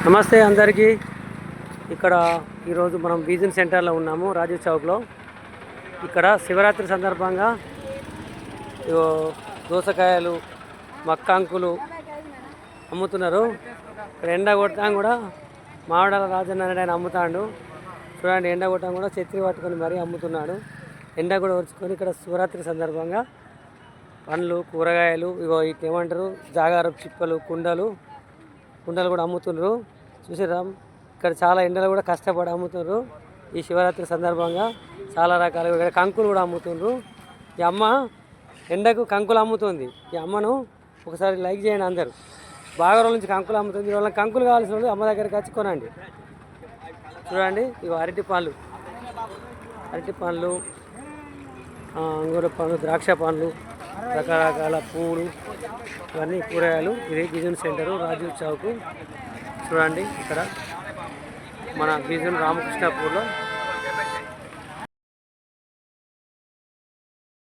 నమస్తే అందరికీ. ఇక్కడ ఈరోజు మనం బీజన్ సెంటర్లో ఉన్నాము, రాజీవ్ చౌక్లో. ఇక్కడ శివరాత్రి సందర్భంగా దోసకాయలు, మక్కాంకులు అమ్ముతున్నారు. ఇక్కడ ఎండ కొడతాం కూడా మామిడాల రాజన్న ఆయన అమ్ముతాడు. చూడండి, ఎండ కొట్టం కూడా ఛత్రి పట్టుకొని మరీ అమ్ముతున్నాడు. ఎండ కూడా వచ్చుకొని ఇక్కడ శివరాత్రి సందర్భంగా పండ్లు, కూరగాయలు, ఇగో ఏమంటారు జాగారపు చిప్పలు, కుండలు కూడా అమ్ముతున్నారు. చూసారా, ఇక్కడ చాలా ఎండలు కూడా కష్టపడి అమ్ముతున్నారు. ఈ శివరాత్రి సందర్భంగా చాలా రకాలుగా ఇక్కడ కంకులు కూడా అమ్ముతున్నారు. ఈ అమ్మ ఎండకు కంకులు అమ్ముతుంది. ఈ అమ్మను ఒకసారి లైక్ చేయండి అందరూ. బాగా రోజుల నుంచి కంకులు అమ్ముతుంది. వాళ్ళ కంకులు కావాల్సిన వాళ్ళు అమ్మ దగ్గరికి వచ్చి కొనండి. చూడండి, ఇవి అరటి పండ్లు, అంగూర పండ్లు, ద్రాక్ష పండ్లు, రకరకాల పూలు, ఇవన్నీ కూరగాయలు. ఇది బిజన్ సెంటరు, రాజీవ్ చౌక్. చూడండి, ఇక్కడ మన బిజన్ రామకృష్ణపూర్లో